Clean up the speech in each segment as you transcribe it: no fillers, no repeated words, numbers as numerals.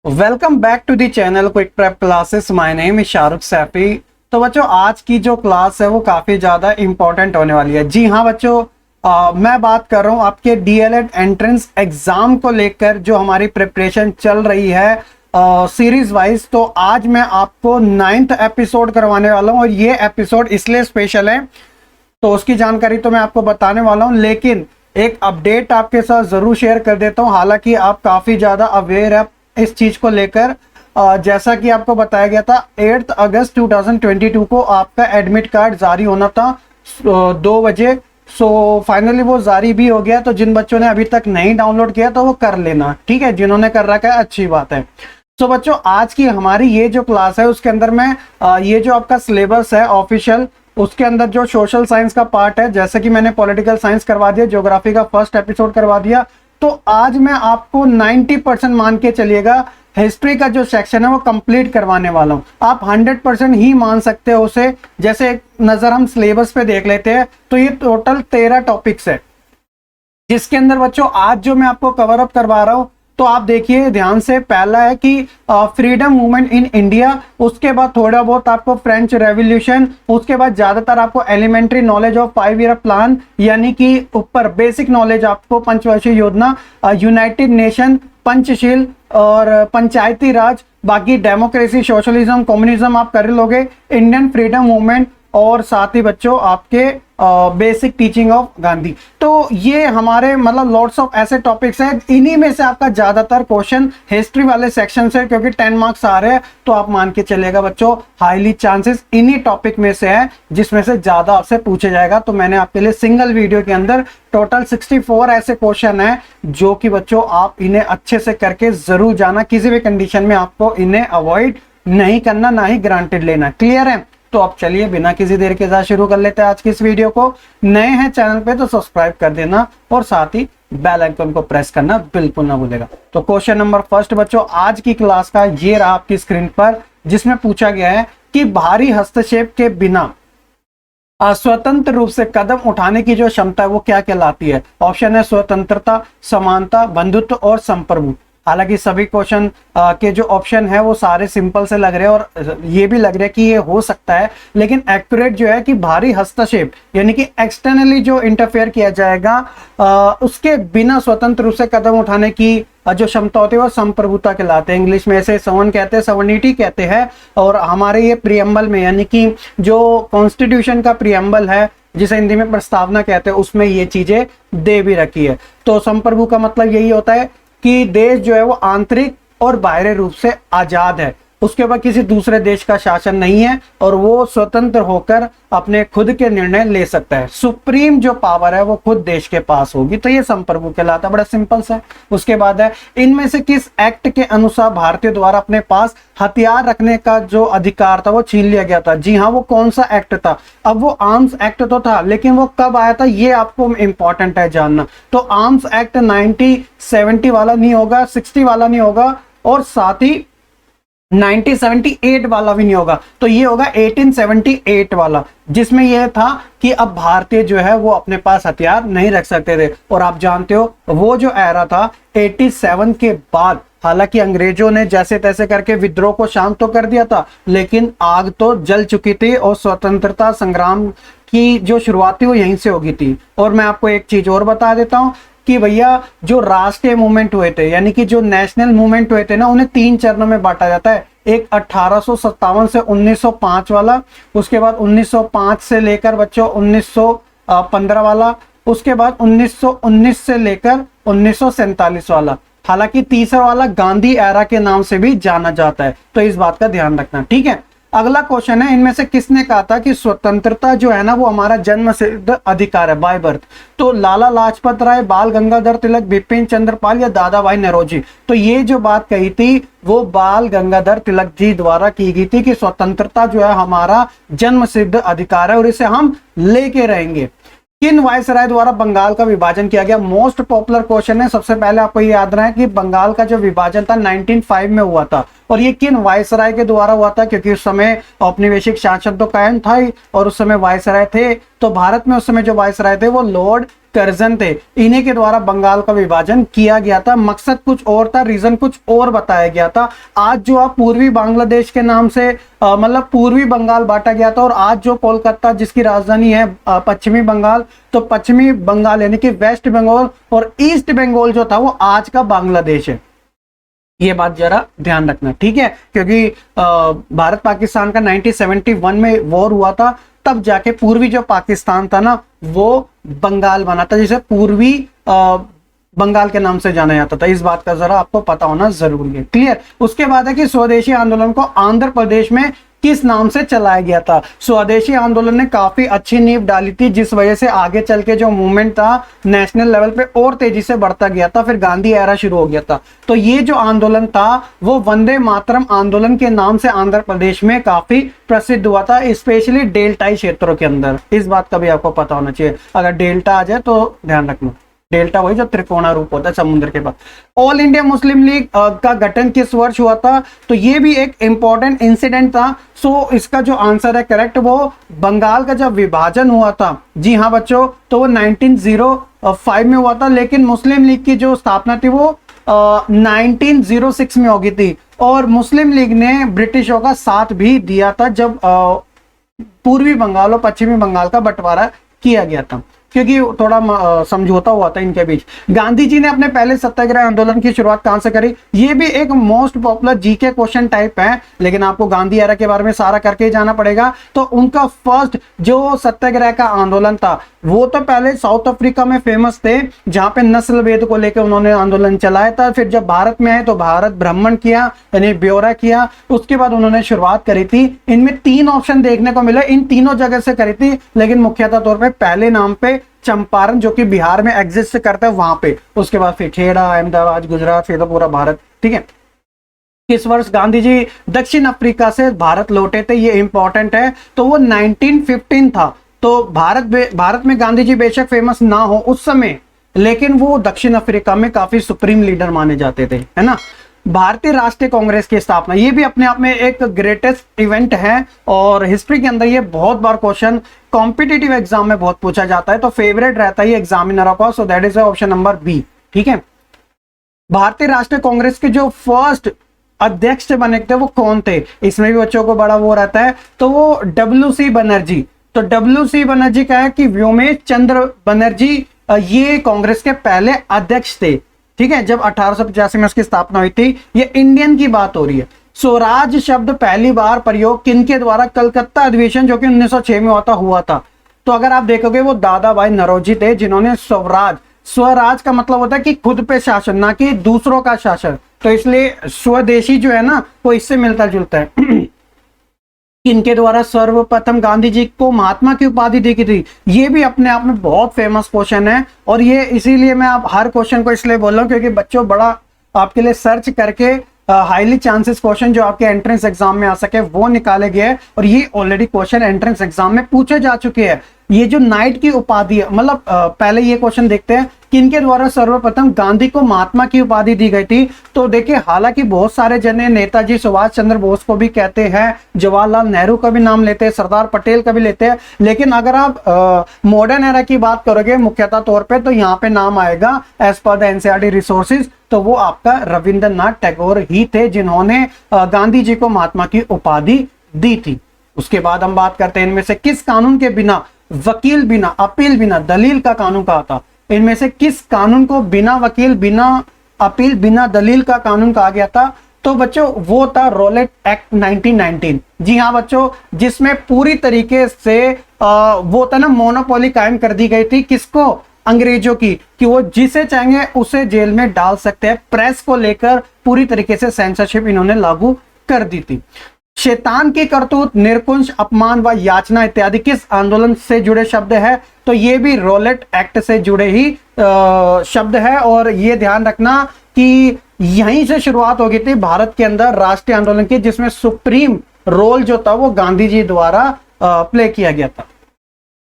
Welcome back to the channel quick prep classes. My name is Shahrukh Saifi. तो बच्चों, आज की जो क्लास है वो काफ़ी ज़्यादा इम्पोर्टेंट होने वाली है। जी हाँ बच्चों, मैं बात कर रहा हूँ आपके डीएलएड एंट्रेंस एग्ज़ाम को लेकर जो हमारी प्रिपरेशन चल रही है सीरीज वाइज। तो आज मैं आपको 9th एपिसोड करवाने वाला हूँ और ये एपिसोड इसलिए स्पेशल है, तो उसकी जानकारी तो मैं आपको बताने वाला हूँ, लेकिन एक अपडेट आपके साथ ज़रूर शेयर कर देता हूँ। हालांकि आप काफ़ी ज़्यादा अवेयर है इस चीज़ को लेकर। जैसा कि आपको बताया गया था 8 अगस्त 2022 को आपका एडमिट कार्ड जारी होना था 2 बजे। सो फाइनली वो जारी भी हो गया। तो जिन बच्चों ने अभी तक नहीं डाउनलोड किया तो वो कर लेना, ठीक है। जिन्होंने कर रखा है अच्छी बात है। तो बच्चों, आज की हमारी ये जो क्लास है उसके अंदर में ये जो आपका सिलेबस है ऑफिशियल, उसके अंदर जो सोशल साइंस का पार्ट है, जैसे कि मैंने पॉलिटिकल साइंस करवा दिया, ज्योग्राफी का फर्स्ट एपिसोड करवा दिया, तो आज मैं आपको 90% मान के चलिएगा हिस्ट्री का जो सेक्शन है वो कंप्लीट करवाने वाला हूं। आप 100% ही मान सकते हो उसे। जैसे एक नजर हम सिलेबस पे देख लेते हैं, तो ये टोटल 13 टॉपिक्स है, जिसके अंदर बच्चों आज जो मैं आपको कवर अप करवा रहा हूं, तो आप देखिए ध्यान से। पहला है कि फ्रीडम मूवमेंट इन इंडिया, उसके बाद थोड़ा बहुत आपको फ्रेंच रेवोल्यूशन, उसके बाद ज्यादातर आपको elementary knowledge of 5 year plan, यानी कि ऊपर बेसिक नॉलेज आपको पंचवर्षीय योजना, यूनाइटेड नेशन, पंचशील और पंचायती राज, बाकी डेमोक्रेसी, सोशलिज्म, कम्युनिज्म आप कर लोगे, इंडियन फ्रीडम मूवमेंट, और साथ ही बच्चों आपके बेसिक टीचिंग ऑफ गांधी। तो ये हमारे मतलब लॉट्स ऑफ ऐसे टॉपिक्स हैं, इन्हीं में से आपका ज्यादातर क्वेश्चन हिस्ट्री वाले सेक्शन से, क्योंकि 10 मार्क्स आ रहे हैं, तो आप मान के चलेगा बच्चों हाईली चांसेस इन्हीं टॉपिक में से है जिसमें से ज्यादा आपसे पूछे जाएगा। तो मैंने आपके लिए सिंगल वीडियो के अंदर टोटल 64 ऐसे क्वेश्चन है जो कि बच्चों आप इन्हें अच्छे से करके जरूर जाना। किसी भी कंडीशन में आपको इन्हें अवॉइड नहीं करना, ना ही ग्रांटेड लेना। क्लियर है? तो अब चलिए बिना किसी देर के साथ शुरू कर लेते हैं आज की इस वीडियो को। नए हैं चैनल पे तो सब्सक्राइब कर देना और साथ ही बेल आइकन को प्रेस करना बिल्कुल ना भूलेगा। तो क्वेश्चन नंबर फर्स्ट बच्चों आज की क्लास का ये रहा आपकी स्क्रीन पर, जिसमें पूछा गया है कि बाहरी हस्तक्षेप के बिना स्वतंत्र रूप से कदम उठाने की जो क्षमता है वो क्या कहलाती है? ऑप्शन है स्वतंत्रता, समानता, बंधुत्व और संप्रभु। हालांकि सभी क्वेश्चन के जो ऑप्शन है वो सारे सिंपल से लग रहे हैं और ये भी लग रहा है कि ये हो सकता है, लेकिन एक्यूरेट जो है कि भारी हस्तक्षेप यानी कि एक्सटर्नली जो इंटरफेयर किया जाएगा उसके बिना स्वतंत्र रूप से कदम उठाने की जो क्षमता होती है वो संप्रभुता कहलाते हैं। इंग्लिश में ऐसे सवन कहते हैं, सवर्निटी कहते हैं। और हमारे ये प्रियम्बल में, यानी कि जो कॉन्स्टिट्यूशन का प्रियम्बल है जिसे हिंदी में प्रस्तावना कहते हैं, उसमें ये चीजें दे भी रखी है। तो संप्रभु का मतलब यही होता है कि देश जो है वो आंतरिक और बाहरी रूप से आजाद है, उसके बाद किसी दूसरे देश का शासन नहीं है और वो स्वतंत्र होकर अपने खुद के निर्णय ले सकता है। सुप्रीम जो पावर है वो खुद देश के पास होगी, तो ये संप्रभु कहलाता है। बड़ा सिंपल सा। उसके बाद है इनमें से किस एक्ट के अनुसार भारतीय द्वारा अपने पास हथियार रखने का जो अधिकार था वो छीन लिया गया था? जी हाँ, वो कौन सा एक्ट था? अब वो आर्म्स एक्ट तो था, लेकिन वो कब आया था ये आपको इंपॉर्टेंट है जानना। तो आर्म्स एक्ट 1970 वाला नहीं होगा, 60 वाला नहीं होगा, और साथ ही 1978 वाला भी नहीं होगा। तो ये होगा 1878 वाला, जिसमें यह था कि अब भारतीय जो है वो अपने पास हथियार नहीं रख सकते थे। और आप जानते हो वो जो एरा था 87 के बाद, हालांकि अंग्रेजों ने जैसे तैसे करके विद्रोह को शांत तो कर दिया था, लेकिन आग तो जल चुकी थी और स्वतंत्रता संग्राम की जो शुरुआत थी वो यहीं से होगी थी। और मैं आपको एक चीज और बता देता हूं कि भैया जो राष्ट्रीय मूवमेंट हुए थे, यानी कि जो नेशनल मूवमेंट हुए थे ना, उन्हें 3 चरणों में बांटा जाता है। एक 1857 से 1905 वाला, उसके बाद 1905 से लेकर बच्चों 1915 वाला, उसके बाद 1919 से लेकर 1947 वाला। हालांकि तीसरा वाला गांधी एरा के नाम से भी जाना जाता है, तो इस बात का ध्यान रखना, ठीक है। अगला क्वेश्चन है इनमें से किसने कहा था कि स्वतंत्रता जो है ना वो हमारा जन्म सिद्ध अधिकार है, बाय बर्थ? तो लाला लाजपत राय, बाल गंगाधर तिलक, बिपिन चंद्र पाल या दादा भाई नौरोजी? तो ये जो बात कही थी वो बाल गंगाधर तिलक जी द्वारा की गई थी कि स्वतंत्रता जो है हमारा जन्म सिद्ध अधिकार है और इसे हम लेके रहेंगे। किन वायसराय द्वारा बंगाल का विभाजन किया गया? मोस्ट पॉपुलर क्वेश्चन है। सबसे पहले आपको ये याद रहे कि बंगाल का जो विभाजन था 1905 में हुआ था, और ये किन वायसराय के द्वारा हुआ था? क्योंकि उस समय औपनिवेशिक शासन तो कायम था ही और उस समय वायसराय थे। तो भारत में उस समय जो वायसराय थे वो लॉर्ड कर्जन थे, इन्हीं के द्वारा बंगाल का विभाजन किया गया था। मकसद कुछ और था, रीजन कुछ और बताया गया था। आज जो आप पूर्वी बांग्लादेश के नाम से मतलब पूर्वी बंगाल बांटा गया था, और आज जो कोलकाता जिसकी राजधानी है पश्चिमी बंगाल, तो पश्चिमी बंगाल यानी कि वेस्ट बंगाल और ईस्ट बंगाल जो था वो आज का बांग्लादेश है। ये बात जरा ध्यान रखना, ठीक है, क्योंकि भारत पाकिस्तान का 1971 में वॉर हुआ था, तब जाके पूर्वी जो पाकिस्तान था ना वो बंगाल बना था, जिसे पूर्वी बंगाल के नाम से जाना जाता था। इस बात का जरा आपको पता होना जरूरी है। क्लियर। उसके बाद है कि स्वदेशी आंदोलन को आंध्र प्रदेश में किस नाम से चलाया गया था। स्वदेशी आंदोलन ने काफी अच्छी नींव डाली थी, जिस वजह से आगे चल के जो मूवमेंट था नेशनल लेवल पे और तेजी से बढ़ता गया था। फिर गांधी एरा शुरू हो गया था। तो ये जो आंदोलन था वो वंदे मातरम आंदोलन के नाम से आंध्र प्रदेश में काफी प्रसिद्ध हुआ था, स्पेशली डेल्टाई क्षेत्रों के अंदर। इस बात का भी आपको पता होना चाहिए, अगर डेल्टा आ जाए तो ध्यान रखना। डेल्टा वही जो त्रिकोणा रूप होता है समुद्र के पास। ऑल इंडिया मुस्लिम लीग का गठन किस वर्ष हुआ था, तो ये भी एक इंपॉर्टेंट इंसिडेंट था। सो इसका जो आंसर है करेक्ट, वो बंगाल का जब विभाजन हुआ था, जी हाँ बच्चों, तो वो 1905 में हुआ था। लेकिन मुस्लिम लीग की जो स्थापना थी वो 1906 में हो गई थी, और मुस्लिम लीग ने ब्रिटिशों का साथ भी दिया था जब पूर्वी बंगाल और पश्चिमी बंगाल का बंटवारा किया गया था, क्योंकि थोड़ा समझौता हुआ था इनके बीच। गांधी जी ने अपने पहले सत्याग्रह आंदोलन की शुरुआत कहां से करी, ये भी एक most popular GK question type है, लेकिन आपको गांधी एरा के बारे में सारा करके ही जाना पड़ेगा। तो उनका फर्स्ट जो सत्याग्रह का आंदोलन था वो तो पहले साउथ अफ्रीका में फेमस थे, जहां पे नस्ल भेद को लेकर उन्होंने आंदोलन चलाया था। फिर जब भारत में आए तो भारत भ्रमण किया, यानी ब्यौरा किया, उसके बाद उन्होंने शुरुआत करी थी। इनमें 3 ऑप्शन देखने को मिले, इन तीनों जगह से करी थी, लेकिन मुख्यतः तौर पर पहले नाम पे चंपारण जो कि बिहार में एग्जिस्ट करता है वहां पे, उसके बाद फिर खेड़ा, अहमदाबाद, गुजरात, फिर तो पूरा भारत। ठीक है। किस वर्ष गांधी जी दक्षिण अफ्रीका से भारत लौटे थे, ये इंपॉर्टेंट है, तो वो 1915 था। तो भारत में गांधी जी बेशक फेमस ना हो उस समय, लेकिन वो दक्षिण अफ्रीका में काफी सुप्रीम लीडर माने जाते थे, है ना। भारतीय राष्ट्रीय कांग्रेस की स्थापना, ये भी अपने आप में एक ग्रेटेस्ट इवेंट है, और हिस्ट्री के अंदर ये बहुत बार क्वेश्चन कॉम्पिटिटिव एग्जाम में बहुत पूछा जाता है, तो फेवरेट रहता है ये एग्जामिनर का। So that is option number B. ठीक है। भारतीय राष्ट्रीय कांग्रेस के जो फर्स्ट अध्यक्ष बने थे वो कौन थे, इसमें भी बच्चों को बड़ा वो रहता है, तो वो डब्ल्यू.सी. बनर्जी। तो डब्ल्यू.सी. बनर्जी का है कि व्योमेश चंद्र बनर्जी, ये कांग्रेस के पहले अध्यक्ष थे। ठीक है। जब 1885 में उसकी स्थापना हुई थी, ये इंडियन की बात हो रही है। स्वराज शब्द पहली बार प्रयोग किनके द्वारा, कलकत्ता अधिवेशन जो कि 1906 में हुआ था। तो अगर आप देखोगे वो दादा भाई नौरोजी थे जिन्होंने स्वराज का मतलब होता है कि खुद पे शासन, ना कि दूसरों का शासन। तो इसलिए स्वदेशी जो है ना वो इससे मिलता जुलता है। किनके द्वारा सर्वप्रथम गांधी जी को महात्मा की उपाधि दी गई थी, ये भी अपने आप में बहुत फेमस क्वेश्चन है, और ये इसीलिए मैं आप हर क्वेश्चन को इसलिए बोल रहा हूँ क्योंकि बच्चों बड़ा आपके लिए सर्च करके हाईली चांसेस क्वेश्चन जो आपके एंट्रेंस एग्जाम में आ सके वो निकाले गए, और ये ऑलरेडी क्वेश्चन एंट्रेंस एग्जाम में पूछे जा चुके हैं। ये जो नाइट की उपाधि है, मतलब पहले ये क्वेश्चन देखते हैं, किनके द्वारा सर्वप्रथम गांधी को महात्मा की उपाधि दी गई थी। तो देखिए, हालांकि बहुत सारे जने नेताजी सुभाष चंद्र बोस को भी कहते हैं, जवाहरलाल नेहरू का भी नाम लेते हैं, सरदार पटेल का भी लेते हैं, लेकिन अगर आप मॉडर्न एरा की बात करोगे मुख्यतः तौर पे, तो यहाँ पे नाम आएगा as per the NCERT resources, तो वो आपका रविंद्रनाथ टैगोर ही थे जिन्होंने गांधी जी को महात्मा की उपाधि दी थी। उसके बाद हम बात करते हैं इनमें से किस कानून के बिना, वकील बिना, अपील बिना, दलील का कानून कहा था। इनमें से किस कानून को बिना वकील, बिना अपील, बिना दलील का कानून कहा गया था, तो बच्चों वो था रॉलेट एक्ट 1919। जी हाँ बच्चों, जिसमें पूरी तरीके से वो था ना मोनोपोली कायम कर दी गई थी, किसको, अंग्रेजों की, कि वो जिसे चाहेंगे उसे जेल में डाल सकते हैं। प्रेस को लेकर पूरी तरीके से सेंसरशिप इन्होंने लागू कर दी थी। शैतान की करतूत, निरकुंश, अपमान व याचना इत्यादि किस आंदोलन से जुड़े शब्द है, तो ये भी रॉलेट एक्ट से जुड़े ही शब्द है। और ये ध्यान रखना कि यहीं से शुरुआत हो गई थी भारत के अंदर राष्ट्रीय आंदोलन की, जिसमें सुप्रीम रोल जो था वो गांधी जी द्वारा प्ले किया गया था।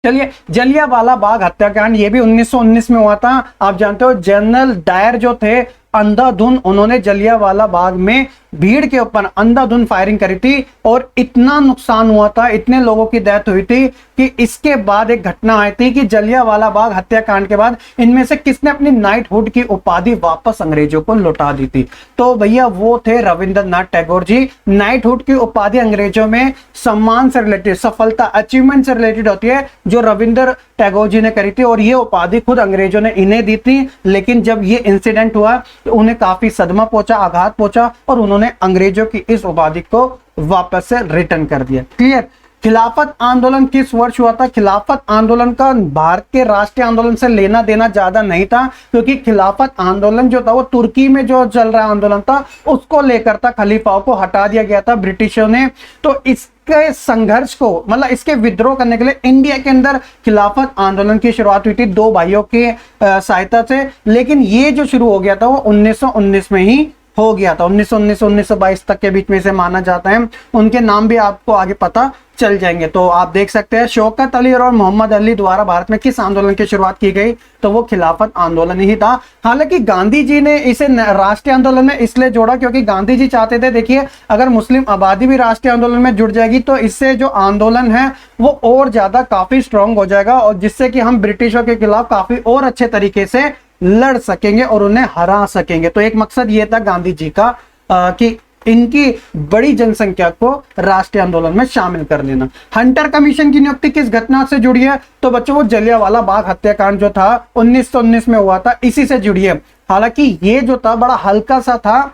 चलिए, जलियांवाला बाग हत्याकांड, ये भी 1919 में हुआ था। आप जानते हो जनरल डायर जो थे अंधाधुन, उन्होंने जलियांवाला बाग में भीड़ के ऊपर अंधाधुंध फायरिंग करी थी और इतना नुकसान हुआ था, इतने लोगों की डेथ हुई थी कि इसके बाद एक घटना आई थी कि जलियांवाला बाग हत्याकांड के बाद इनमें से किसने अपनी नाइटहुड की उपाधि वापस अंग्रेजों को लौटा दी थी। तो भैया वो थे रविंद्रनाथ टैगोर जी। नाइटहुड की उपाधि अंग्रेजों में सम्मान से रिलेटेड, सफलता, अचीवमेंट से रिलेटेड होती है, जो रविंद्र टैगोर जी ने करी थी, और ये उपाधि खुद अंग्रेजों ने इन्हें दी थी। लेकिन जब ये इंसिडेंट हुआ तो उन्हें काफी सदमा पहुंचा, आघात पहुंचा, और उन्होंने अंग्रेजों की इस उपाधि को वापस से रिटर्न कर दिया। क्लियर। खिलाफत आंदोलन किस वर्ष हुआ था? खिलाफत आंदोलन का भारत के राष्ट्रीय आंदोलन से लेना देना ज्यादा नहीं था, क्योंकि खिलाफत आंदोलन जो था वो तुर्की में जो चल रहा आंदोलन था उसको लेकर था। खलीफाओं को हटा दिया गया था ब्रिटिशों ने। तो इसके संघर्ष को, मतलब इसके विद्रोह करने के लिए इंडिया के अंदर खिलाफत आंदोलन की शुरुआत हुई थी दो भाइयों की सहायता से। लेकिन ये जो शुरू हो गया था वो 1919 में ही हो गया था। 1919 1922 तक के बीच में से माना जाता है। उनके नाम भी आपको आगे पता चल जाएंगे। तो आप देख सकते हैं शौकत अली और मोहम्मद अली द्वारा भारत में किस आंदोलन की शुरुआत की गई? तो वो खिलाफत आंदोलन ही था। हालांकि गांधी जी ने इसे राष्ट्रीय आंदोलन में इसलिए जोड़ा क्योंकि गांधी जी चाहते थे, देखिए अगर मुस्लिम आबादी भी राष्ट्रीय आंदोलन में जुड़ जाएगी तो इससे जो आंदोलन है वो और ज्यादा काफी स्ट्रांग हो जाएगा, और जिससे कि हम ब्रिटिशों के खिलाफ काफी और अच्छे तरीके से लड़ सकेंगे और उन्हें हरा सकेंगे। तो एक मकसद ये था गांधी जी का कि इनकी बड़ी जनसंख्या को राष्ट्रीय आंदोलन में शामिल कर लेना। हंटर कमीशन की नियुक्ति किस घटना से जुड़ी है? तो बच्चों वो जलियांवाला बाग हत्याकांड जो था 1919 में हुआ था, इसी से जुड़ी है। हालांकि ये जो था बड़ा हल्का सा था,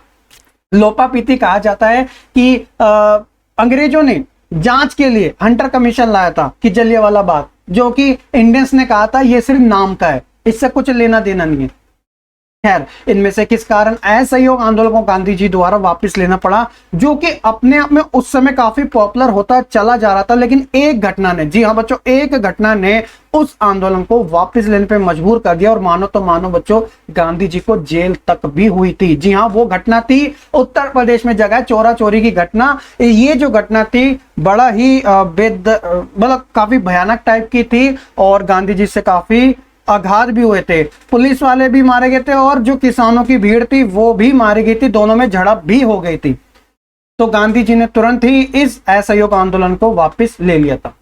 लोपापीती कहा जाता है कि अंग्रेजों ने जांच के लिए हंटर कमीशन लाया था कि जलियांवाला बाग, जो कि इंडियंस ने कहा था ये सिर्फ नाम का है, इससे कुछ लेना देना नहीं है। खैर, इनमें से किस कारण असहयोग आंदोलन को गांधी जी द्वारा वापस लेना पड़ा, जो कि अपने आप में उस समय काफी पॉपुलर होता चला जा रहा था। लेकिन एक घटना ने, जी हाँ बच्चों, एक घटना ने उस आंदोलन को वापस लेने पे मजबूर कर दिया, और मानो तो मानो बच्चों, गांधी जी को जेल तक भी हुई थी। जी हाँ, वो घटना थी उत्तर प्रदेश में जगह चोरा चोरी की घटना। ये जो घटना थी बड़ा ही मतलब काफी भयानक टाइप की थी, और गांधी जी से काफी आघात भी हुए थे। पुलिस वाले भी मारे गए थे और जो किसानों की भीड़ थी वो भी मारी गई थी, दोनों में झड़प भी हो गई थी। तो गांधी जी ने तुरंत ही इस असहयोग आंदोलन को वापस ले लिया था।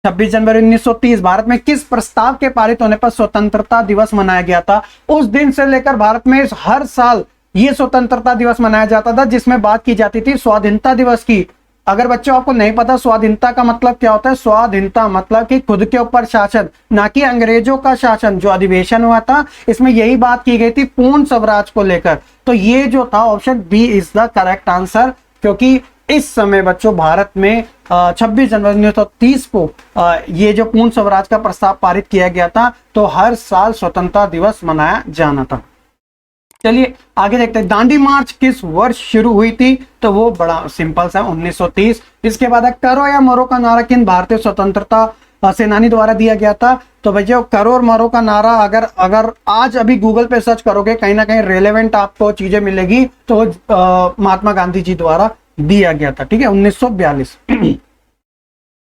26 जनवरी 1930 भारत में किस प्रस्ताव के पारित होने पर स्वतंत्रता दिवस मनाया गया था? उस दिन से लेकर भारत में हर साल ये स्वतंत्रता दिवस मनाया जाता था, जिसमें बात की जाती थी स्वाधीनता दिवस की। अगर बच्चों आपको नहीं पता स्वाधीनता का मतलब क्या होता है, स्वाधीनता मतलब कि खुद के ऊपर शासन, ना कि अंग्रेजों का शासन। जो अधिवेशन हुआ था इसमें यही बात की गई थी पूर्ण स्वराज को लेकर। तो ये जो था option B is the correct answer, क्योंकि इस समय बच्चों भारत में 26 जनवरी 1930 को ये जो पूर्ण स्वराज का प्रस्ताव पारित किया गया था, तो हर साल स्वतंत्रता दिवस मनाया जाना था। चलिए आगे देखते हैं, दांडी मार्च किस वर्ष शुरू हुई थी? तो वो बड़ा सिंपल सा 1930। इसके बाद करो या मरो का नारा किन भारतीय स्वतंत्रता सेनानी द्वारा दिया गया था? तो भैया करो और मरो का नारा अगर आज अभी गूगल पे सर्च करोगे कहीं ना कहीं रेलेवेंट आपको चीजें मिलेगी। तो महात्मा गांधी जी द्वारा दिया गया था, ठीक है, 1942।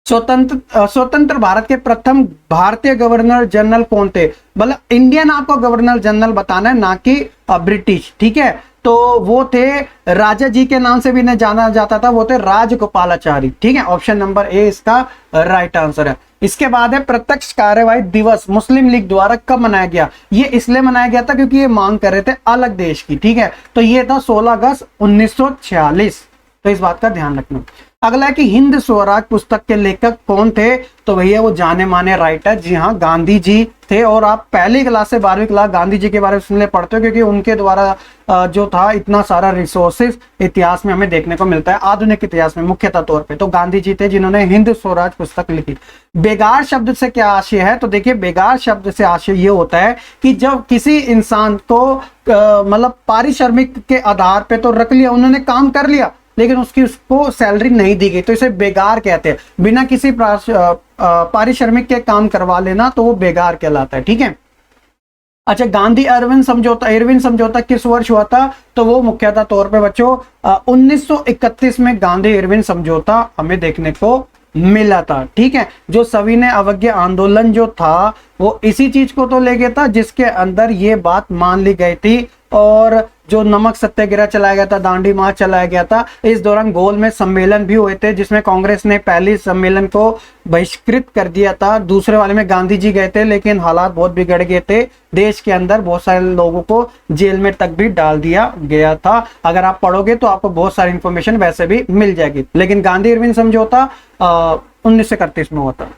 स्वतंत्र भारत के प्रथम भारतीय गवर्नर जनरल कौन थे? मतलब इंडियन आपको गवर्नर जनरल बताना है, ना कि ब्रिटिश, ठीक है। तो वो थे, राजा जी के नाम से भी इन्हें जाना जाता था, वो थे राजगोपालाचारी, ठीक है। ऑप्शन नंबर ए इसका राइट आंसर है। इसके बाद है प्रत्यक्ष कार्यवाही दिवस मुस्लिम लीग द्वारा कब मनाया गया? ये इसलिए मनाया गया था क्योंकि ये मांग कर रहे थे अलग देश की, ठीक है। तो ये था 16 अगस्त 1946। तो इस बात का ध्यान रखना। अगला है कि हिंद स्वराज पुस्तक के लेखक कौन थे? तो भैया वो जाने माने राइटर, जी हाँ, गांधी जी थे। और आप पहली क्लास से 12वीं क्लास गांधी जी के बारे में सुनने पढ़ते हो, क्योंकि उनके द्वारा जो था इतना सारा रिसोर्सेज इतिहास में हमें देखने को मिलता है, आधुनिक इतिहास में मुख्यतः तौर पे। तो गांधी जी थे जिन्होंने हिंद स्वराज पुस्तक लिखी। बेगार शब्द से क्या आशय है? तो देखिए बेगार शब्द से आशय ये होता है कि जब किसी इंसान को मतलब पारिश्रमिक के आधार पे तो रख लिया, उन्होंने काम कर लिया, लेकिन उसको सैलरी नहीं दी गई, तो इसे बेगार कहते हैं। बिना किसी पारिश्रमिक के काम करवा लेना तो वो बेगार कहलाता है, ठीक है। अच्छा, गांधी इरविन समझौता किस वर्ष हुआ था? तो वो मुख्यतः तौर पे बच्चों 1931 में गांधी इरविन समझौता हमें देखने को मिला था, ठीक है। जो सविनय अवज्ञा आंदोलन जो था वो इसी चीज को तो ले गया था, जिसके अंदर ये बात मान ली गई थी और जो नमक सत्याग्रह चलाया गया था, दांडी मार्च चलाया गया था। इस दौरान गोल में सम्मेलन भी हुए थे जिसमें कांग्रेस ने पहले सम्मेलन को बहिष्कृत कर दिया था। दूसरे वाले में गांधी जी गए थे लेकिन हालात बहुत बिगड़ गए थे, देश के अंदर बहुत सारे लोगों को जेल में तक भी डाल दिया गया था। अगर आप पढ़ोगे तो आपको बहुत सारी इंफॉर्मेशन वैसे भी मिल जाएगी। लेकिन गांधी इरविन समझौता 1931 में हुआ था।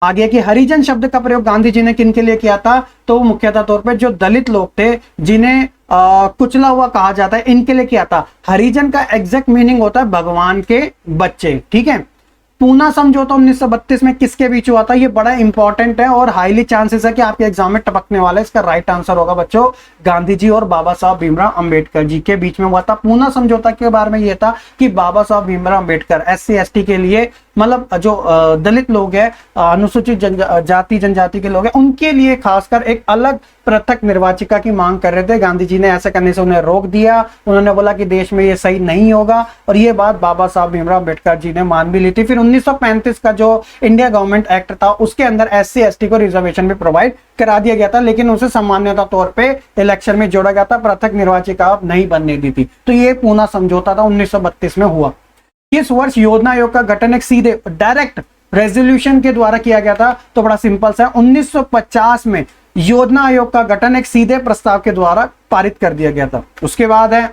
आगे कि हरिजन शब्द का प्रयोग गांधी जी ने किन के लिए किया था, तो मुख्यतः तौर पे जो दलित लोग थे जिन्हें कुचला हुआ कहा जाता है, इनके लिए किया था। हरिजन का एग्जैक्ट मीनिंग होता है भगवान के बच्चे, ठीक है। पूना समझौता 1932 में किसके बीच हुआ था, ये बड़ा इंपॉर्टेंट है और हाईली चांसेस है कि आपके एग्जाम में टपकने वाला है। इसका राइट आंसर होगा बच्चों गांधी जी और बाबा साहब भीमराव अंबेडकर जी के बीच में हुआ था। पूना समझौता के बारे में यह था कि बाबा साहब भीमराव अंबेडकर SC ST के लिए, मतलब जो दलित लोग हैं, अनुसूचित जाति जनजाति के लोग हैं, उनके लिए खासकर एक अलग पृथक निर्वाचिका की मांग कर रहे थे। गांधी जी ने ऐसा करने से उन्हें रोक दिया। उन्होंने बोला कि देश में ये सही नहीं होगा और ये बात बाबा साहब भीमराव अंबेडकर जी ने मान भी ली थी। फिर 1935 का जो इंडिया गवर्नमेंट एक्ट था उसके अंदर SC ST को रिजर्वेशन भी प्रोवाइड करा दिया गया था, लेकिन उसे सामान्यता तौर पे इलेक्शन में जोड़ा गया था, पृथक निर्वाचिका नहीं बनने दी थी। तो ये पूना समझौता था 1932 में हुआ। किस वर्ष योजना आयोग का गठन एक सीधे डायरेक्ट रेजोल्यूशन के द्वारा किया गया था, तो बड़ा सिंपल सा 1950 में योजना आयोग का गठन एक सीधे प्रस्ताव के द्वारा पारित कर दिया गया था। उसके बाद है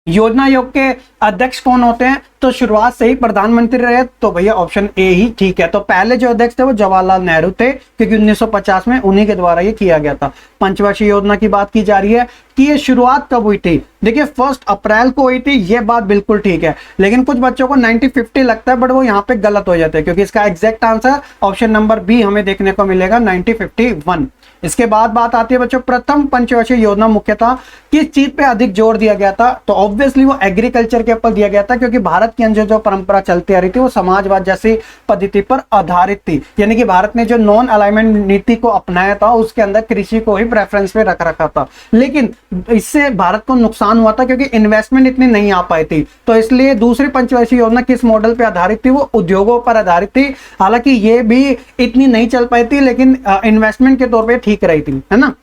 योजना आयोग के अध्यक्ष कौन होते हैं, तो शुरुआत से ही प्रधानमंत्री रहे, तो भैया ऑप्शन ए ही ठीक है। तो पहले जो अध्यक्ष थे वो जवाहरलाल नेहरू थे क्योंकि 1950 में उन्हीं के द्वारा ये किया गया था। पंचवर्षीय योजना की बात की जा रही है कि ये शुरुआत कब हुई थी, देखिए 1 अप्रैल को हुई थी, ये बात बिल्कुल ठीक है। लेकिन कुछ बच्चों को 1950 लगता है बट वो यहाँ पे गलत हो जाते हैं क्योंकि इसका exact answer option number B हमें देखने को मिलेगा 1951। इसके बाद बात आती है बच्चों प्रथम पंचवर्षीय योजना मुख्यतः किस चीज पे अधिक जोर दिया गया था, तो ऑब्वियसली वो एग्रीकल्चर के ऊपर दिया गया था क्योंकि भारत के अंदर जो परंपरा चलती आ रही थी वो समाजवाद जैसी पद्धति पर आधारित थी। यानी कि भारत ने जो नॉन अलाइनमेंट नीति को अपनाया था उसके अंदर कृषि को ही प्रेफरेंस पे रख रखा था। लेकिन इससे भारत को नुकसान हुआ था क्योंकि इन्वेस्टमेंट इतनी नहीं आ पाई थी। तो इसलिए दूसरी पंचवर्षीय योजना किस मॉडल पे आधारित थी, वो उद्योगों पर आधारित थी। हालांकि ये भी इतनी नहीं चल पाई थी लेकिन इन्वेस्टमेंट के तौर पर ठीक रही थी, है ना।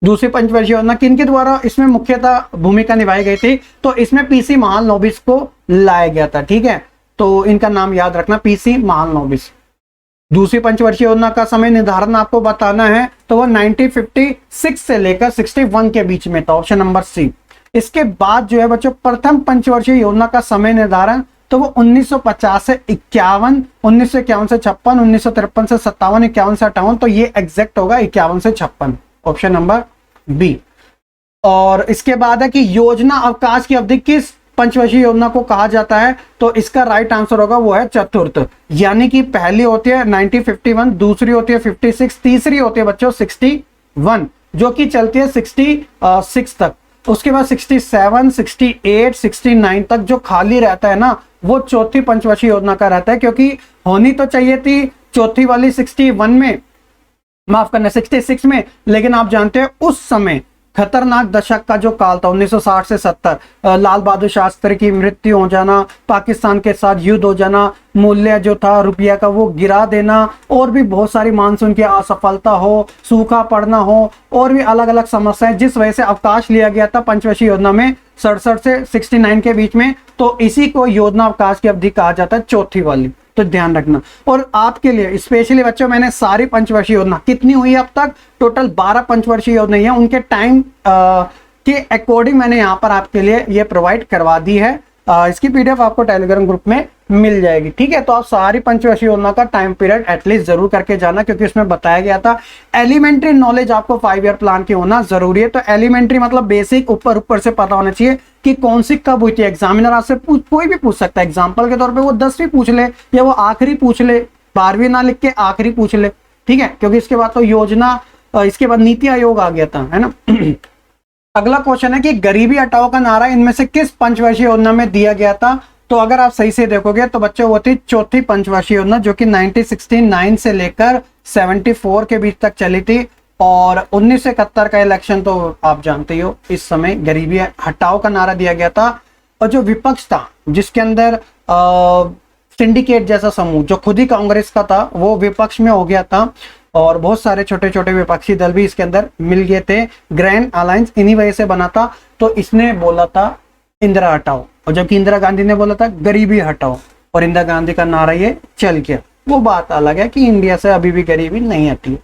दूसरी पंचवर्षीय योजना किनके द्वारा इसमें मुख्यतः भूमिका निभाई गई थी, तो इसमें PC महालनोबिस को लाया गया था, ठीक है। तो इनका नाम याद रखना, PC महालनोबिस। दूसरी पंचवर्षीय योजना का समय निर्धारण आपको बताना है, तो वो 1956 से लेकर 61 के बीच में था, ऑप्शन नंबर सी। इसके बाद जो है बच्चों प्रथम पंचवर्षीय योजना का समय निर्धारण, तो वो 1950 से 51, 1951 से 56, 1953 से 57, 51 से 58, तो ये एग्जैक्ट होगा 51 से 56, ऑप्शन नंबर बी। और इसके बाद है कि योजना अवकाश की अवधि किस पंचवर्षीय योजना को कहा जाता है, तो इसका राइट आंसर होगा वो है चतुर्थ। यानी कि पहली होती है 1951, दूसरी होती है 56, तीसरी होती है बच्चों 61 जो कि चलती है 66 तक। उसके बाद 67, 68, 69 तक जो खाली रहता है ना वो चौथी पंचवर्षीय योजना का रहता है, क्योंकि होनी तो चाहिए थी चौथी वाली 61 में, माफ करना 66 में, लेकिन आप जानते हैं उस समय खतरनाक दशक का जो काल था 1960 से 70, लाल बहादुर शास्त्री की मृत्यु हो जाना, पाकिस्तान के साथ युद्ध हो जाना, मूल्य जो था रुपया का वो गिरा देना, और भी बहुत सारी मानसून की असफलता हो, सूखा पड़ना हो, और भी अलग अलग समस्याएं, जिस वजह से अवकाश लिया गया था पंचवर्षीय योजना में 67 से 69 के बीच में। तो इसी को योजना अवकाश की अवधि कहा जाता है, चौथी वाली, तो ध्यान रखना। और आपके लिए स्पेशली बच्चों मैंने सारी पंचवर्षीय योजना कितनी हुई है अब तक, टोटल 12 पंचवर्षीय योजना है, उनके टाइम के अकॉर्डिंग मैंने यहाँ पर आपके लिए ये प्रोवाइड करवा दी है। इसकी PDF आपको टेलीग्राम ग्रुप में मिल जाएगी, ठीक है। तो आप सारी पंचवर्षीय योजना का टाइम पीरियड एटलीस्ट जरूर करके जाना, क्योंकि इसमें बताया गया था एलिमेंट्री नॉलेज आपको 5 ईयर प्लान की होना जरूरी है। तो एलिमेंट्री मतलब बेसिक, ऊपर ऊपर से पता होना चाहिए कि कौन सी कब हुई थी। एग्जामिनर आपसे कोई भी पूछ सकता है, एग्जाम्पल के तौर पर वो 10वीं पूछ ले या वो आखिरी पूछ ले, 12वीं ना लिख के आखिरी पूछ ले, ठीक है, क्योंकि इसके बाद तो योजना, इसके बाद नीति आयोग आ गया था, है ना। अगला क्वेश्चन है कि गरीबी हटाओ का नारा इनमें से किस पंचवर्षीय योजना में दिया गया था, तो अगर आप सही से देखोगे तो बच्चों वो थी चौथी पंचवर्षीय योजना, जो कि 1969 से लेकर 74 के बीच तक चली थी। और 1971 का इलेक्शन तो आप जानते ही हो, इस समय गरीबी हटाओ का नारा दिया गया था। और जो विपक्ष था जिसके अंदर सिंडिकेट जैसा समूह जो खुद ही कांग्रेस का था वो विपक्ष में हो गया था। और बहुत सारे छोटे छोटे विपक्षी दल भी इसके अंदर मिल गए थे। ग्रैंड अलायंस इन्हीं वजह से बना था। तो इसने बोला था इंदिरा हटाओ, और जबकि इंदिरा गांधी ने बोला था गरीबी हटाओ, और इंदिरा गांधी का नारा ये चल गया। वो बात अलग है कि इंडिया से अभी भी गरीबी नहीं हटी।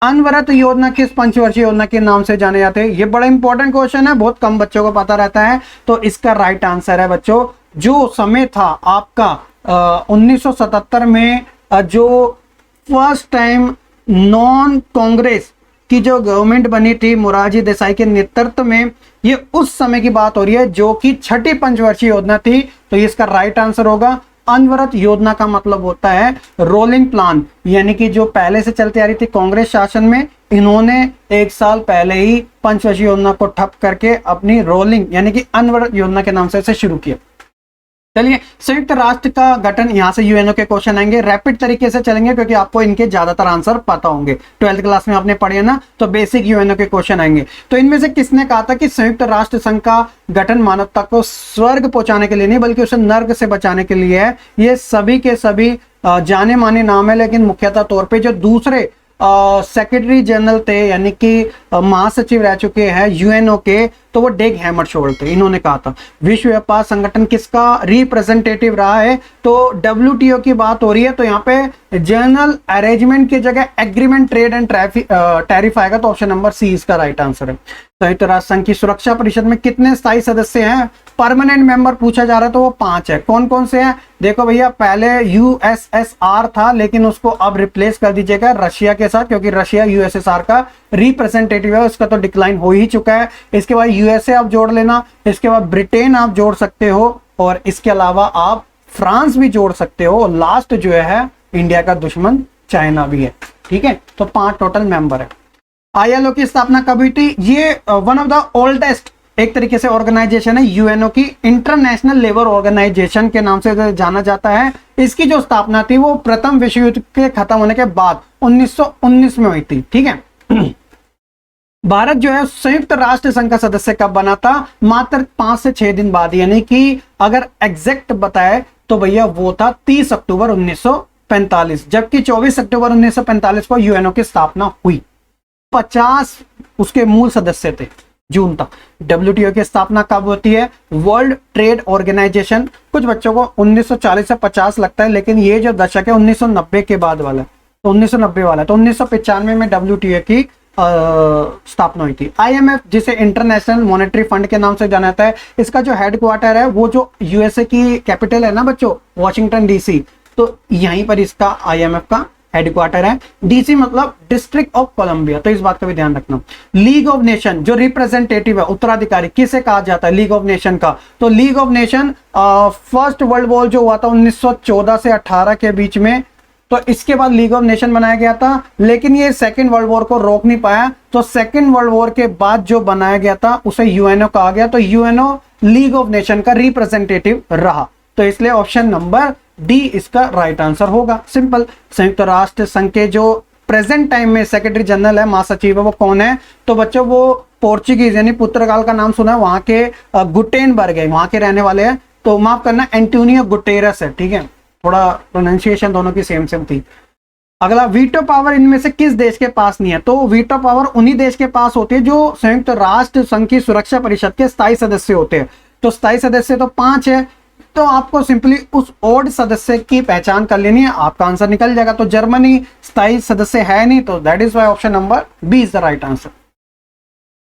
अनवरत योजना किस पंचवर्षीय योजना के नाम से जाने जाते हैं? ये बड़ा इंपॉर्टेंट क्वेश्चन है, बहुत कम बच्चों को पता रहता है। तो इसका राइट आंसर है बच्चों, जो समय था आपका 1977 में, जो फर्स्ट टाइम नॉन कांग्रेस की जो गवर्नमेंट बनी थी मोरारजी देसाई के नेतृत्व में, ये उस समय की बात हो रही है, जो कि छठी पंचवर्षीय योजना थी। तो ये इसका राइट आंसर होगा। अनवरत योजना का मतलब होता है रोलिंग प्लान, यानी कि जो पहले से चलती आ रही थी कांग्रेस शासन में, इन्होंने एक साल पहले ही पंचवर्षीय योजना को ठप करके अपनी रोलिंग यानी कि अनवरत योजना के नाम से इसे शुरू किया। चलिए, संयुक्त राष्ट्र का गठन, यहां से यूएनओ के क्वेश्चन आएंगे। रैपिड तरीके से चलेंगे क्योंकि आपको इनके ज्यादातर आंसर पता होंगे, 12th क्लास में आपने पढ़े ना, तो बेसिक यूएनओ के क्वेश्चन आएंगे। तो इनमें से किसने कहा था कि संयुक्त राष्ट्र संघ का गठन मानवता को स्वर्ग पहुंचाने के लिए नहीं, बल्कि उसे नर्क से बचाने के लिए है? ये सभी के सभी जाने माने नाम है, लेकिन मुख्यतः तौर पर जो दूसरे सेक्रेटरी जनरल थे, यानी कि महासचिव रह चुके हैं यूएनओ के, तो वो डेग हैमरशोल्ड थे। इन्होंने कहा था। विश्व व्यापार संगठन किसका रिप्रेजेंटेटिव रहा है? तो डब्ल्यूटीओ की बात हो रही है, तो यहाँ पे जनरल अरेंजमेंट की जगह एग्रीमेंट ट्रेड एंड टैरिफ आएगा, तो ऑप्शन नंबर सी इसका राइट आंसर है। संयुक्त राष्ट्र संघ की सुरक्षा परिषद में कितने स्थायी सदस्य हैं? परमानेंट मेंबर पूछा जा रहा है तो वो 5 है। कौन कौन से हैं? देखो भैया, पहले यूएसएसआर था, लेकिन उसको अब रिप्लेस कर दीजिएगा रशिया के साथ, क्योंकि रशिया यूएसएसआर का रिप्रेजेंटेटिव है, उसका तो डिक्लाइन हो ही चुका है। इसके बाद यूएसए आप जोड़ लेना, इसके बाद ब्रिटेन आप जोड़ सकते हो, और इसके अलावा आप फ्रांस भी जोड़ सकते हो। लास्ट जो है इंडिया का दुश्मन चाइना भी है। ठीक है, तो 5 टोटल मेंबर है। आईएलओ की स्थापना कब हुई थी? ये वन ऑफ द ओल्डेस्ट एक तरीके से ऑर्गेनाइजेशन है, यूएनओ की इंटरनेशनल लेबर ऑर्गेनाइजेशन के नाम से जाना जाता है। इसकी जो स्थापना थी वो प्रथम विश्व युद्ध के खत्म होने के बाद 1919 में हुई थी। ठीक है। भारत जो है संयुक्त राष्ट्र संघ का सदस्य कब बना था? मात्र 5 से 6 दिन बाद, यानी कि अगर एग्जैक्ट बताए तो भैया वो था 30 अक्टूबर 1945, जबकि 24 अक्टूबर 1945 को यूएनओ की स्थापना हुई। 50 उसके मूल सदस्य थे जून तक। डब्ल्यूटीओ की स्थापना कब होती है? वर्ल्ड ट्रेड ऑर्गेनाइजेशन, कुछ बच्चों को 1940 से 50 लगता है, लेकिन ये जो दशक है 1990 के बाद वाला है, तो 1990 वाला है। तो 1995 में डब्ल्यूटीओ की स्थापना हुई थी। आईएमएफ, जिसे इंटरनेशनल मॉनेटरी फंड के नाम से जाना जाता है, इसका जो हेडक्वार्टर है वो जो यूएसए की कैपिटल है ना बच्चों, वॉशिंगटन डीसी, तो यहीं पर इसका आईएमएफ का हेडक्वार्टर है। डीसी मतलब डिस्ट्रिक्ट ऑफ कोलंबिया, तो इस बात का भी ध्यान रखना। लीग ऑफ नेशन जो रिप्रेजेंटेटिव है, उत्तराधिकारी, किसे कहा जाता है लीग ऑफ नेशन का? तो league of nation first world war जो हुआ था 1914 से 18 के बीच में, तो इसके बाद लीग ऑफ नेशन बनाया गया था, लेकिन ये सेकेंड वर्ल्ड वॉर को रोक नहीं पाया। तो सेकेंड वर्ल्ड वॉर के बाद जो बनाया गया था उसे यूएनओ कहा गया। तो यूएनओ लीग ऑफ नेशन का रिप्रेजेंटेटिव रहा, तो इसलिए ऑप्शन नंबर डी इसका राइट आंसर होगा। सिंपल। संयुक्त राष्ट्र संघ के जो प्रेजेंट टाइम में सेक्रेटरी जनरल है, महासचिव है, वो कौन है? तो बच्चों वो पोर्चुगीज यानी पुर्तगाल का नाम सुना है, वहां के गुटेनबर्ग है, वहां के रहने वाले हैं। तो माफ करना, एंटोनियो गुटेरस है। ठीक है, थोड़ा प्रोनाउंसिएशन दोनों की सेम सेम थी। अगला, वीटो पावर इनमें से किस देश के पास नहीं है? तो वीटो पावर उन्हीं देश के पास होती है जो संयुक्त राष्ट्र संघ की सुरक्षा परिषद के स्थायी सदस्य होते हैं। तो स्थायी सदस्य तो 5 है, तो आपको सिंपली उस ओड सदस्य की पहचान कर लेनी है, आपका आंसर निकल जाएगा। तो जर्मनी स्थायी सदस्य है नहीं, तो that is why option number B is the right answer.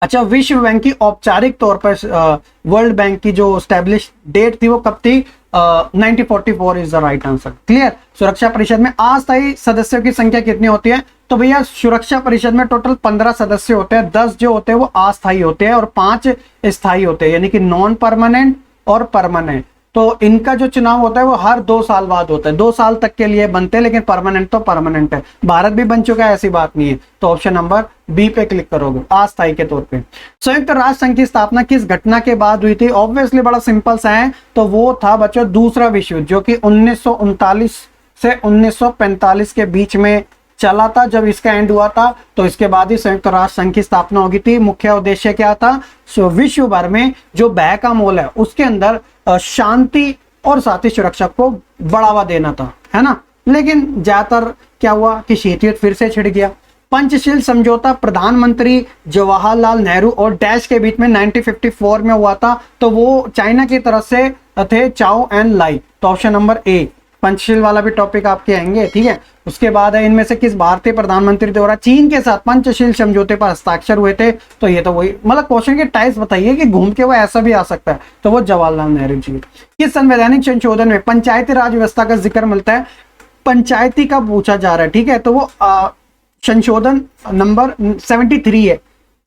अच्छा, विश्व बैंक की औपचारिक तौर पर वर्ल्ड बैंक की जो स्टैब्लिश डेट थी वो कब थी? 1944 is the right answer. Clear. सुरक्षा परिषद में अस्थायी सदस्यों की संख्या कितनी होती है? तो भैया सुरक्षा परिषद में टोटल 15 सदस्य होते हैं, 10 जो होते हैं वो अस्थायी होते हैं और 5 स्थायी होते हैं, यानी कि नॉन परमानेंट और परमानेंट। तो इनका जो चुनाव होता है वो हर 2 साल बाद होता है, 2 साल तक के लिए बनते हैं, लेकिन परमानेंट तो परमानेंट है। भारत भी बन चुका है, ऐसी बात नहीं है। तो ऑप्शन नंबर बी पे क्लिक करोगे, अस्थायी के तौर पे। संयुक्त राष्ट्र संघ की स्थापना किस घटना के बाद हुई थी? ऑब्वियसली बड़ा सिंपल सा है, तो वो था बच्चों दूसरा विश्व युद्ध, जो कि 1939 से 1945 के बीच में चला था। जब इसका एंड हुआ था तो इसके बाद ही संयुक्त राष्ट्र संघ की स्थापना होगी थी। मुख्य उद्देश्य क्या था? विश्व भर में जो भय का माहौल है उसके अंदर शांति और साथ ही सुरक्षा को बढ़ावा देना था, है ना। लेकिन ज्यादातर क्या हुआ कि शीत युद्ध फिर से छिड़ गया, पंचशील समझौता प्रधानमंत्री जवाहरलाल नेहरू और डैश के बीच में 1954 में हुआ था, तो वो चाइना की तरफ से थे चाओ एंड लाई। तो ऑप्शन नंबर ए, पंचशील वाला भी टॉपिक आपके आएंगे, ठीक है। उसके बाद है इनमें से किस भारतीय प्रधानमंत्री द्वारा चीन के साथ पंचशील समझौते पर हस्ताक्षर हुए थे? तो ये तो वही, मतलब क्वेश्चन के टाइप्स बताइए कि घूम के वो ऐसा भी आ सकता है, तो वो जवाहरलाल नेहरू जी। किस संवैधानिक संशोधन में पंचायती राज व्यवस्था का जिक्र मिलता है? पंचायती का पूछा जा रहा है, ठीक है, तो वो संशोधन नंबर 73 है।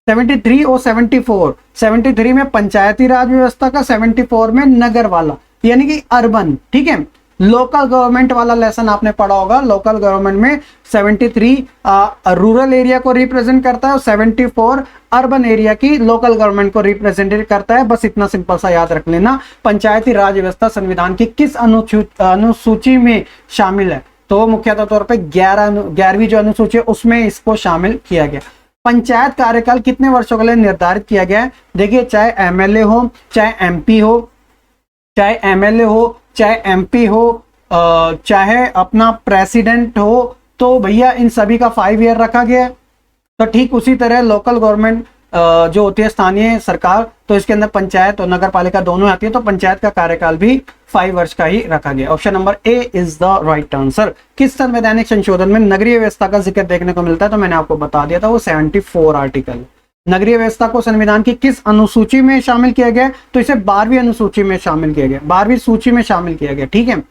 73 और 74, 73 में पंचायती राज व्यवस्था का, 74 में नगर वाला यानी कि अर्बन, ठीक है। लोकल गवर्नमेंट वाला लेसन आपने पढ़ा होगा। लोकल गवर्नमेंट में 73 रूरल एरिया को रिप्रेजेंट करता है और 74 अर्बन एरिया की लोकल गवर्नमेंट को रिप्रेजेंट करता है। बस इतना सिंपल सा याद रख लेना। पंचायती राज व्यवस्था संविधान की किस अनुसूची में शामिल है? तो मुख्यतः तौर पे 11वीं जो अनुसूची है उसमें इसको शामिल किया गया। पंचायत कार्यकाल कितने वर्षों के लिए निर्धारित किया गया है? देखिए, चाहे एमएलए हो, चाहे एमपी हो, चाहे एमएलए हो, चाहे एमपी हो, चाहे अपना प्रेसिडेंट हो, तो भैया इन सभी का 5 ईयर रखा गया है। तो ठीक उसी तरह लोकल गवर्नमेंट जो होती है, स्थानीय सरकार, तो इसके अंदर पंचायत और नगर पालिका दोनों आती है, तो पंचायत का कार्यकाल भी 5 वर्ष का ही रखा गया। Option number A is the right answer. किस संवैधानिक संशोधन में नगरीय व्यवस्था का जिक्र देखने को मिलता है? तो मैंने आपको बता दिया था, वो 74 आर्टिकल। नगरीय व्यवस्था को संविधान की किस अनुसूची में शामिल किया गया? तो इसे 12वीं अनुसूची में शामिल किया गया, 12वीं सूची में शामिल किया गया, ठीक है।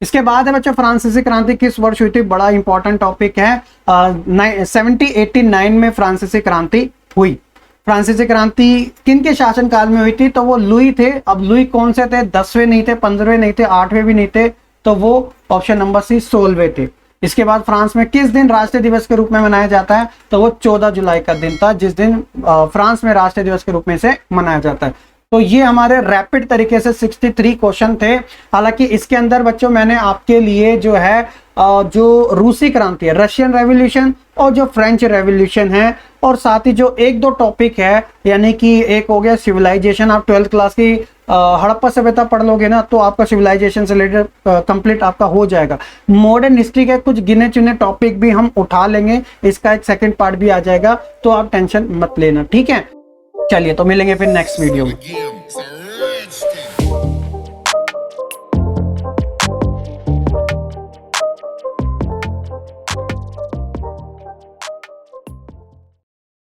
इसके बाद है बच्चों, फ्रांसीसी क्रांति किस वर्ष हुई थी? बड़ा इंपॉर्टेंट टॉपिक है। 1789 में फ्रांसीसी क्रांति हुई। फ्रांसीसी क्रांति किन के शासन काल में हुई थी? तो वो लुई थे। अब लुई कौन से थे? 10वें नहीं थे, 15वें नहीं थे, 8वें भी नहीं थे, तो वो ऑप्शन नंबर सी 16वें थे। इसके बाद फ्रांस में किस दिन राष्ट्रीय दिवस के रूप में मनाया जाता है? तो वो 14 जुलाई का दिन था, जिस दिन फ्रांस में राष्ट्रीय दिवस के रूप में से मनाया जाता है। तो ये हमारे रैपिड तरीके से 63 क्वेश्चन थे। हालांकि इसके अंदर बच्चों मैंने आपके लिए जो है जो रूसी क्रांति है, रशियन रेवोल्यूशन, और जो फ्रेंच रेवोल्यूशन है, और साथ ही जो 1-2 टॉपिक है, यानी कि एक हो गया सिविलाइजेशन। आप 12th क्लास की हड़प्पा सभ्यता पढ़ लोगे ना, तो आपका सिविलाइजेशन से रिलेटेड कंप्लीट आपका हो जाएगा। मॉडर्न हिस्ट्री के कुछ गिने चुने टॉपिक भी हम उठा लेंगे, इसका एक सेकंड पार्ट भी आ जाएगा, तो आप टेंशन मत लेना, ठीक है। चलिए, तो मिलेंगे फिर नेक्स्ट वीडियो में।